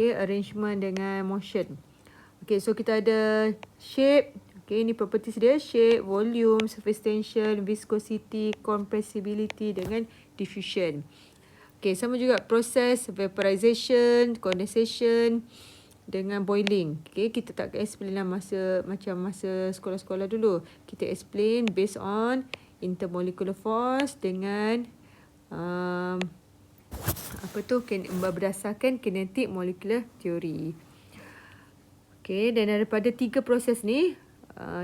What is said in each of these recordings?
Okay, arrangement dengan motion. Okay, so kita ada shape. Okay, ini properties dia. Shape, volume, surface tension, viscosity, compressibility dengan diffusion. Okay, sama juga proses vaporization, condensation dengan boiling. Okay, kita tak explain lah macam masa sekolah-sekolah dulu. Kita explain based on intermolecular force dengan berdasarkan kinetic molecular theory. Okay, dan daripada 3 proses ni,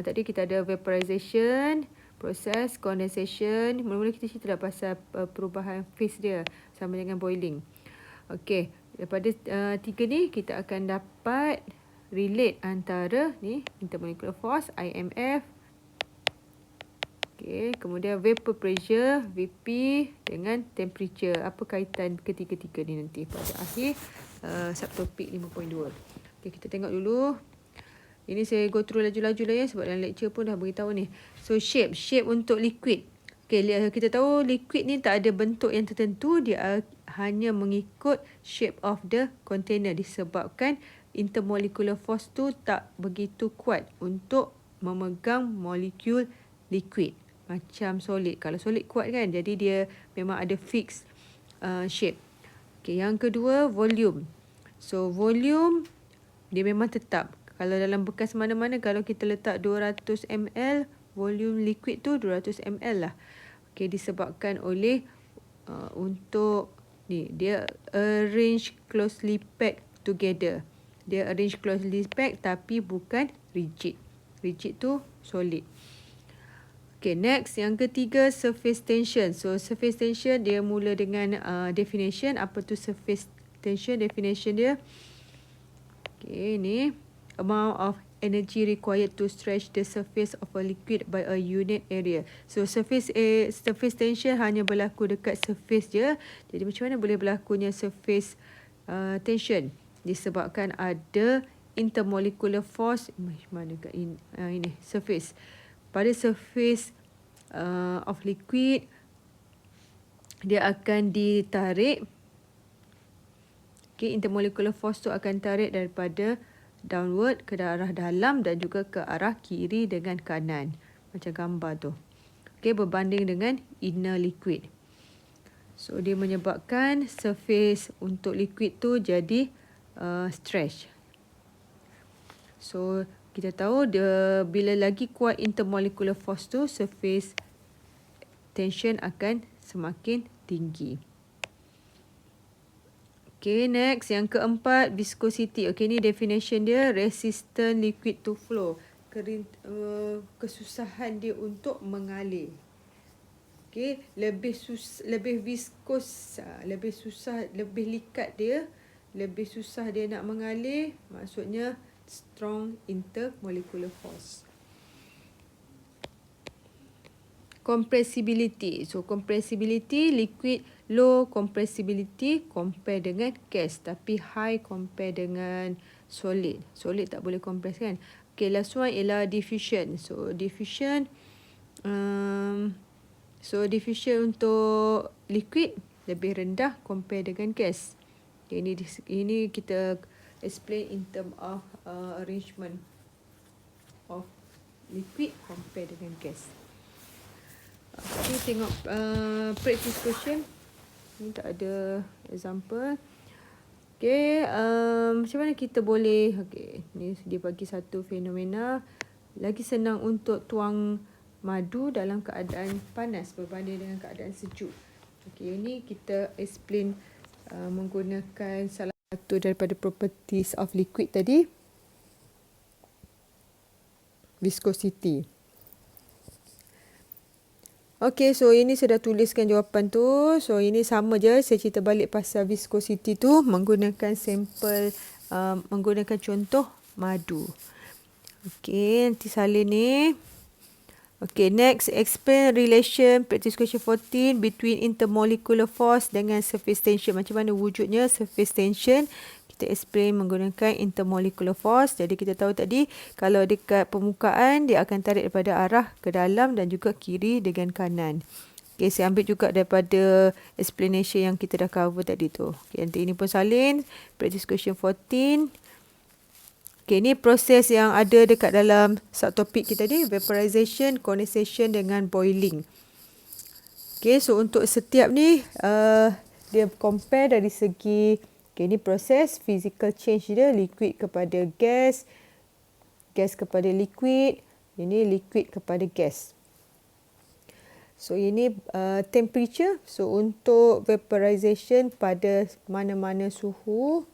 tadi kita ada vaporization, proses condensation. Mula-mula kita cerita dah pasal perubahan phase dia sama dengan boiling. Okay, daripada 3 ni kita akan dapat relate antara ni intermolecular force IMF. Okay, kemudian vapor pressure VP dengan temperature. Apa kaitan ketiga-tiga ni nanti pada akhir subtopik 5.2. Okay, kita tengok dulu. Ini saya go through laju-laju lah ya, sebab dalam lecture pun dah beritahu ni. So shape untuk liquid. Okay, kita tahu liquid ni tak ada bentuk yang tertentu, dia hanya mengikut shape of the container disebabkan intermolecular force tu tak begitu kuat untuk memegang molekul liquid macam solid. Kalau solid kuat kan, jadi dia memang ada fixed shape. Okay, yang kedua volume. So volume dia memang tetap. Kalau dalam bekas mana-mana, kalau kita letak 200 ml, volume liquid tu 200 ml lah. Okay, disebabkan oleh untuk ni, dia arrange closely packed together. Dia arrange closely packed tapi bukan rigid. Rigid tu solid. Okay, next yang ketiga surface tension. So surface tension dia mula dengan definition. Apa tu surface tension? Definition dia. Okay, ni amount of energy required to stretch the surface of a liquid by a unit area. So surface tension hanya berlaku dekat surface je. Jadi macam mana boleh berlakunya surface tension? Disebabkan ada intermolecular force. Mana kat ini surface. Pada surface of liquid, dia akan ditarik. Okay, intermolecular force tu akan tarik daripada downward ke arah dalam dan juga ke arah kiri dengan kanan. Macam gambar tu. Okay, berbanding dengan inner liquid. So, dia menyebabkan surface untuk liquid tu jadi stretch. So, kita tahu dia bila lagi kuat intermolecular force tu, surface tension akan semakin tinggi. Okay, next. Yang keempat, viscosity. Okay, ni definition dia. Resistant liquid to flow. Kesusahan dia untuk mengalir. Okay, lebih viscous, lebih susah, lebih likat dia. Lebih susah dia nak mengalir. Maksudnya, strong intermolecular force. Compressibility. So, compressibility, liquid low compressibility compare dengan gas. Tapi high compare dengan solid. Solid tak boleh compress kan. Okay, last one ialah diffusion. So, diffusion. Diffusion untuk liquid lebih rendah compare dengan gas. Okay, ini kita explain in term of arrangement of liquid compare dengan gas. Okay, tengok practice question. Ni tak ada example. Okay, macam mana kita boleh, okay, ni dia bagi satu fenomena. Lagi senang untuk tuang madu dalam keadaan panas berbanding dengan keadaan sejuk. Okay, ini kita explain menggunakan salah satu daripada properties of liquid tadi. Viscosity. Okay, so ini saya dah tuliskan jawapan tu. So, ini sama je. Saya cerita balik pasal viscosity tu menggunakan sampel, menggunakan contoh madu. Okay, nanti salin ni. Okay, next. Explain relation, practice question 14, between intermolecular force dengan surface tension. Macam mana wujudnya surface tension? Kita explain menggunakan intermolecular force. Jadi kita tahu tadi kalau dekat permukaan dia akan tarik daripada arah ke dalam dan juga kiri dengan kanan. Okay, saya ambil juga daripada explanation yang kita dah cover tadi tu. Okay, nanti ini pun salin. Practice question 14. Okay, ni proses yang ada dekat dalam subtopik kita ni. Vaporization, condensation dengan boiling. Okay, so untuk setiap ni, dia compare dari segi, okay, ni proses physical change dia. Liquid kepada gas, gas kepada liquid. Ini liquid kepada gas. So ini temperature. So untuk vaporization pada mana-mana suhu.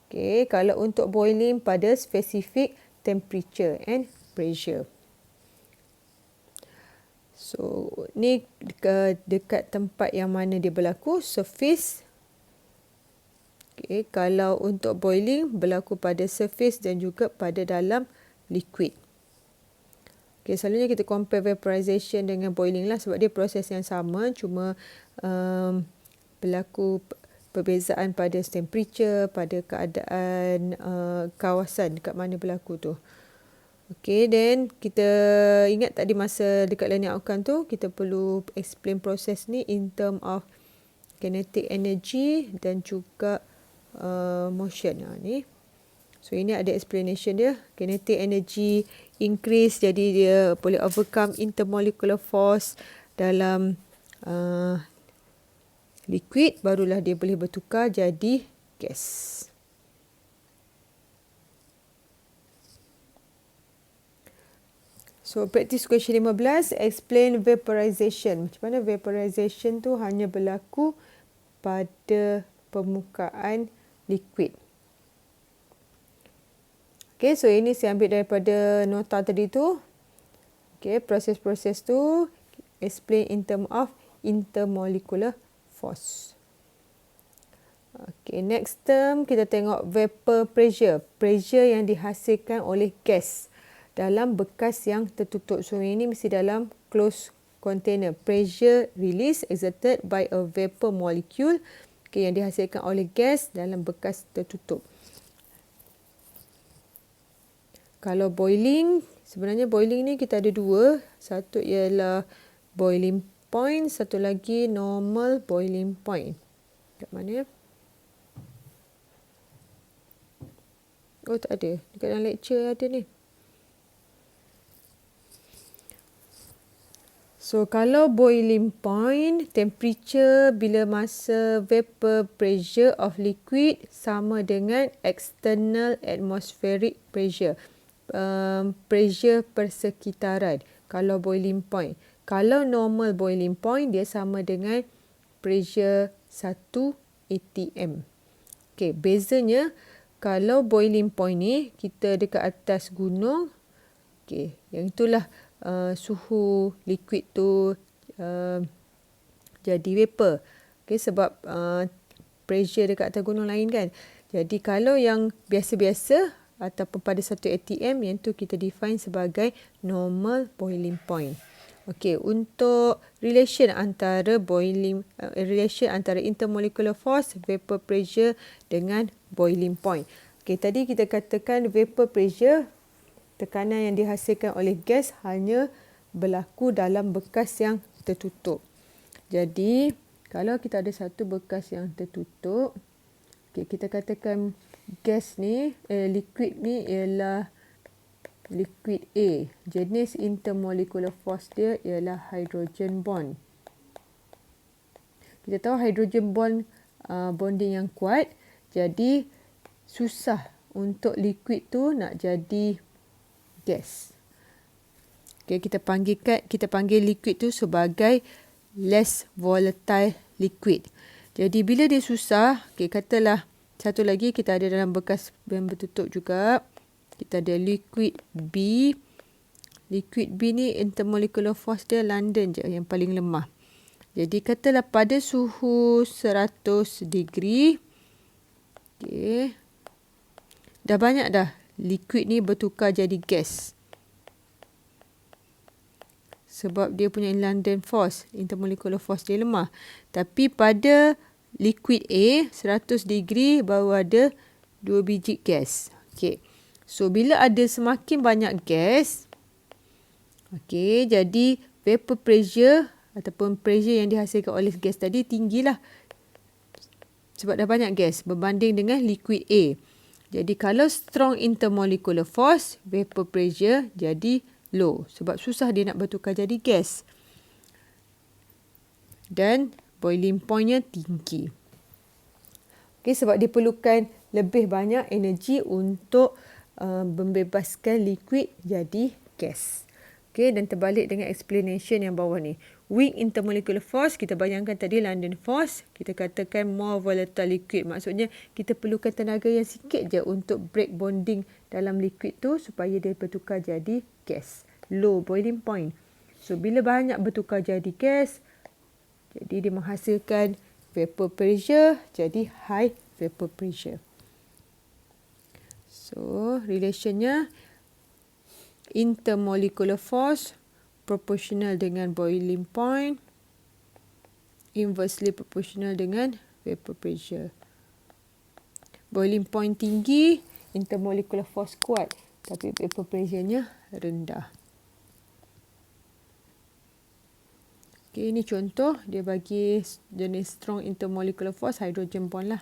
Okay, kalau untuk boiling pada specific temperature and pressure. So ni dekat tempat yang mana dia berlaku, surface. Okay, kalau untuk boiling berlaku pada surface dan juga pada dalam liquid. Okay, selalunya kita compare vaporization dengan boiling lah sebab dia proses yang sama, cuma berlaku perbezaan pada temperature, pada keadaan kawasan dekat mana berlaku tu. Okay, then kita ingat tadi masa dekat learning outcome tu, kita perlu explain proses ni in term of kinetic energy dan juga motion. Ni. So ini ada explanation dia. Kinetic energy increase, jadi dia boleh overcome intermolecular force dalam liquid, barulah dia boleh bertukar jadi gas. So practice question 15, explain vaporization. Macam mana vaporization tu hanya berlaku pada permukaan liquid. Okay, so ini saya ambil daripada nota tadi tu. Okay, proses-proses tu explain in term of intermolecular force. Okay, next term kita tengok vapor pressure. Pressure yang dihasilkan oleh gas dalam bekas yang tertutup. So ini mesti dalam closed container. Pressure release exerted by a vapor molecule, okay, yang dihasilkan oleh gas dalam bekas tertutup. Kalau boiling, sebenarnya boiling ni kita ada dua. Satu ialah boiling point, satu lagi normal boiling point. Dekat mana? Oh, tak ada. Dekat dalam lecture ada ni. So, kalau boiling point, temperature bila masa vapor pressure of liquid sama dengan external atmospheric pressure. Pressure persekitaran kalau boiling point. Kalau normal boiling point, dia sama dengan pressure 1 atm. Okay, bezanya kalau boiling point ni kita dekat atas gunung, okay, yang itulah suhu liquid tu jadi vapor. Okay, sebab pressure dekat atas gunung lain kan. Jadi kalau yang biasa-biasa ataupun pada 1 atm, yang tu kita define sebagai normal boiling point. Okey, untuk relation antara intermolecular force, vapor pressure dengan boiling point. Okey, tadi kita katakan vapor pressure, tekanan yang dihasilkan oleh gas hanya berlaku dalam bekas yang tertutup. Jadi, kalau kita ada satu bekas yang tertutup, okey, kita katakan gas ni, liquid ni ialah liquid A. Jenis intermolecular force dia ialah hydrogen bond. Kita tahu hydrogen bond bonding yang kuat, jadi susah untuk liquid tu nak jadi gas. Okay, kita panggil liquid tu sebagai less volatile liquid. Jadi bila dia susah, okay, katalah satu lagi kita ada dalam bekas yang bertutup juga. Kita ada liquid B. Liquid B ni intermolecular force dia London je yang paling lemah. Jadi katalah pada suhu 100 degree. Okay. Dah banyak dah liquid ni bertukar jadi gas. Sebab dia punya London force, intermolecular force dia lemah. Tapi pada liquid A, 100 degree baru ada 2 biji gas. Okay. So, bila ada semakin banyak gas, okay, jadi vapor pressure ataupun pressure yang dihasilkan oleh gas tadi tinggilah. Sebab dah banyak gas berbanding dengan liquid A. Jadi kalau strong intermolecular force, vapor pressure jadi low. Sebab susah dia nak bertukar jadi gas. Dan boiling point-nya tinggi. Okay, sebab dia perlukan lebih banyak energi untuk membebaskan liquid jadi gas. Okay, dan terbalik dengan explanation yang bawah ni. Weak intermolecular force, kita bayangkan tadi London force, kita katakan more volatile liquid. Maksudnya kita perlukan tenaga yang sikit je untuk break bonding dalam liquid tu supaya dia bertukar jadi gas. Low boiling point. So bila banyak bertukar jadi gas, jadi dia menghasilkan vapor pressure jadi high vapor pressure. So relationnya intermolecular force proportional dengan boiling point, inversely proportional dengan vapor pressure. Boiling point tinggi, intermolecular force kuat, tapi vapor pressure-nya rendah. Okay, ini contoh dia bagi jenis strong intermolecular force hydrogen bond lah.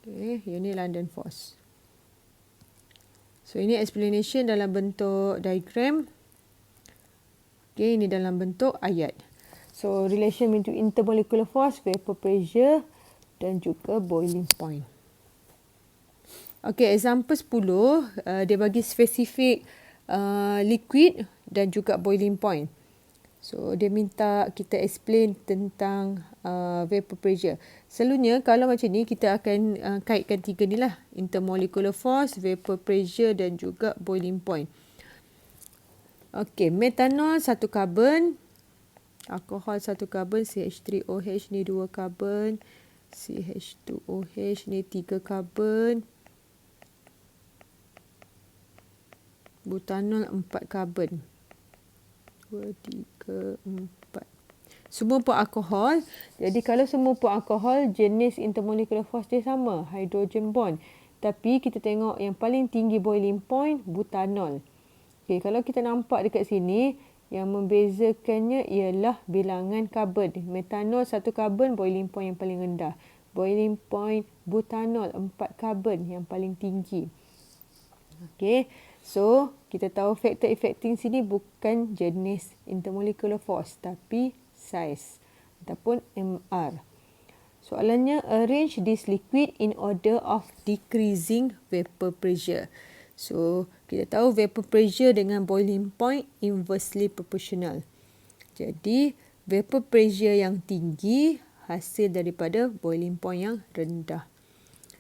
Okay, ini London force. So ini explanation dalam bentuk diagram. Okay, ini dalam bentuk ayat. So relation between intermolecular force, vapor pressure dan juga boiling point. Okay, example 10, dia bagi spesifik liquid dan juga boiling point. So dia minta kita explain tentang vapor pressure. Selalunya kalau macam ni kita akan kaitkan tiga ni lah. Intermolecular force, vapor pressure dan juga boiling point. Okey, metanol satu karbon, alkohol satu karbon, CH3OH ni 2 karbon, CH2OH ni 3 karbon, butanol 4 karbon. 2, 3, 4. Semua pun alkohol. Jadi kalau semua pun alkohol, jenis intermolecular force dia sama, hydrogen bond. Tapi kita tengok yang paling tinggi boiling point, butanol. Okay, kalau kita nampak dekat sini, yang membezakannya ialah bilangan karbon. Metanol 1 karbon, boiling point yang paling rendah. Boiling point butanol 4 karbon yang paling tinggi. Okay, so kita tahu faktor affecting sini bukan jenis intermolecular force, tapi size ataupun MR. Soalannya, arrange this liquid in order of decreasing vapor pressure. So, kita tahu vapor pressure dengan boiling point inversely proportional. Jadi, vapor pressure yang tinggi hasil daripada boiling point yang rendah.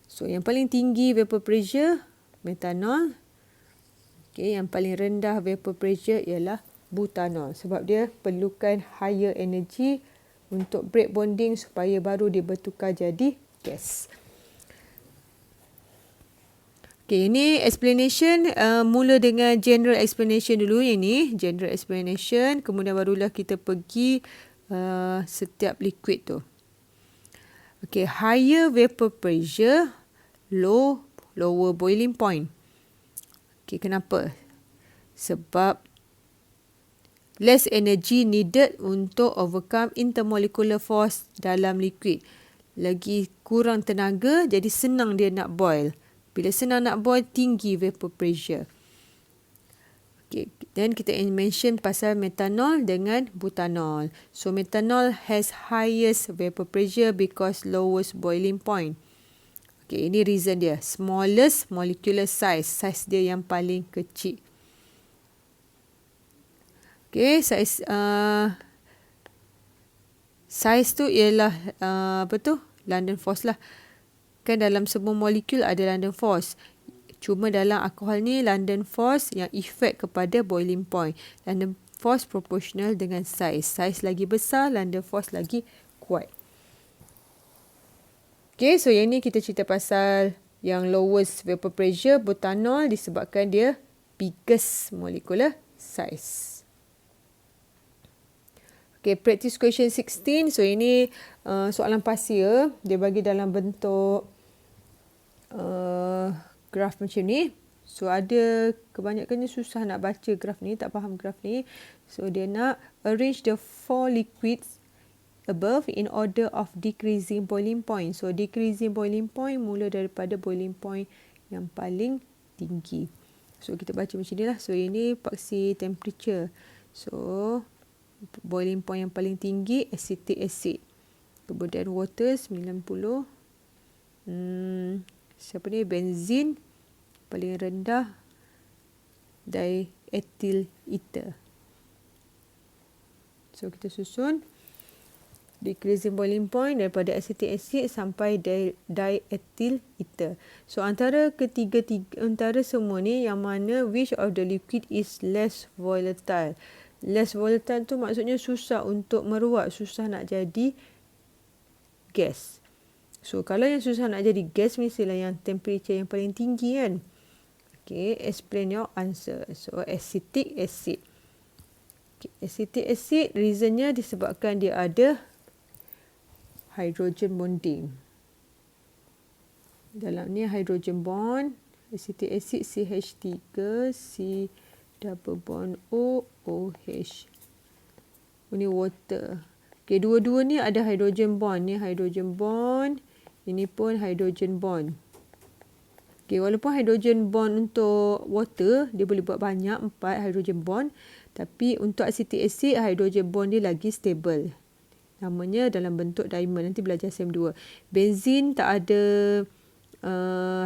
So, yang paling tinggi vapor pressure, metanol. Okay, yang paling rendah vapor pressure ialah butanol. Sebab dia perlukan higher energy untuk break bonding supaya baru dia bertukar jadi gas. Okay, ini explanation mula dengan general explanation dulu ini. General explanation, kemudian barulah kita pergi setiap liquid tu. Okay, higher vapor pressure, lower boiling point. Okay, kenapa? Sebab less energy needed untuk overcome intermolecular force dalam liquid. Lagi kurang tenaga, jadi senang dia nak boil. Bila senang nak boil, tinggi vapor pressure. Okay, then kita mention pasal metanol dengan butanol. So, metanol has highest vapor pressure because lowest boiling point. Okay, ini reason dia. Smallest molecular size. Size dia yang paling kecil. Okay, size tu ialah apa tu? London force lah. Kan dalam semua molekul ada London force. Cuma dalam alkohol ni London force yang efek kepada boiling point. London force proportional dengan size. Size lagi besar, London force lagi kuat. Okay, so yang ni kita cerita pasal yang lowest vapor pressure, butanol, disebabkan dia biggest molecular size. Okay, practice question 16. So ini soalan pasir. Dia bagi dalam bentuk graf macam ni. So ada kebanyakannya susah nak baca graf ni, tak faham graf ni. So dia nak arrange the 4 liquids above in order of decreasing boiling point. So decreasing boiling point mula daripada boiling point yang paling tinggi. So kita baca macam ni lah. So ini paksi temperature. So boiling point yang paling tinggi acetic acid. Kemudian water 90. Siapa ni? Benzin. Paling rendah diethyl ether. So kita susun decreasing boiling point daripada acetic acid sampai diethyl ether. So antara antara semua ni yang mana which of the liquid is less volatile. Less volatile tu maksudnya susah untuk meruap, susah nak jadi gas. So kalau yang susah nak jadi gas mestilah yang temperature yang paling tinggi kan. Okay, explain your answer. So acetic acid. Okay, acetic acid reasonnya disebabkan dia ada hydrogen bonding. Dalam ni hydrogen bond, acetic acid CH3, C double bond O, OH. Ini water. Okay, dua-dua ni ada hydrogen bond. Ni hydrogen bond, ini pun hydrogen bond. Okay, walaupun hydrogen bond untuk water, dia boleh buat banyak, 4 hydrogen bond. Tapi untuk acetic acid, hydrogen bond dia lagi stable. Namanya dalam bentuk diamond. Nanti belajar SEM2. Benzin tak ada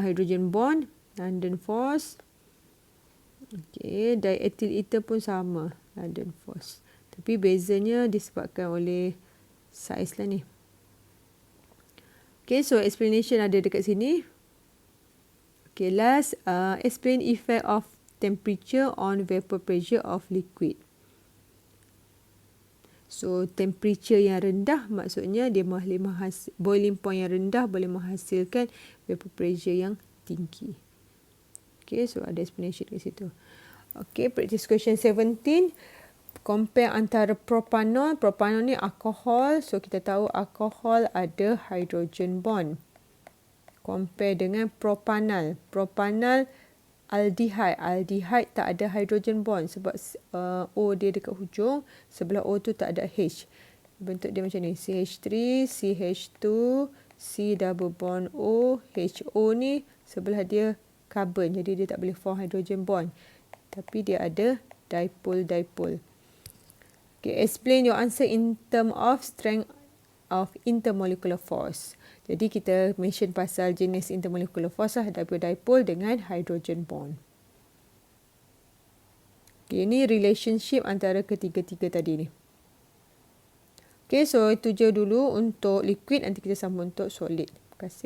hydrogen bond. London force. Okay, diethyl ether pun sama. London force. Tapi bezanya disebabkan oleh saiz lah ni. Okay, so explanation ada dekat sini. Okay, last explain effect of temperature on vapor pressure of liquid. So temperature yang rendah maksudnya dia boleh boiling point yang rendah boleh menghasilkan vapor pressure yang tinggi. Okay, so ada explanation di situ. Okay, practice question 17. Compare antara propanol. Propanol ni alkohol. So kita tahu alkohol ada hydrogen bond. Compare dengan propanol. Propanol aldehyde. Aldehyde tak ada hydrogen bond sebab O dia dekat hujung, sebelah O tu tak ada H. Bentuk dia macam ni, CH3, CH2, C double bond O, HO ni sebelah dia carbon, jadi dia tak boleh form hydrogen bond. Tapi dia ada dipole-dipole. Okay, explain your answer in term of strength of intermolecular force. Jadi kita mention pasal jenis intermolecular force lah, dipole dengan hydrogen bond. Okay, ini relationship antara ketiga-tiga tadi ni. Okay, so itu je dulu untuk liquid, nanti kita sambung untuk solid. Terima kasih.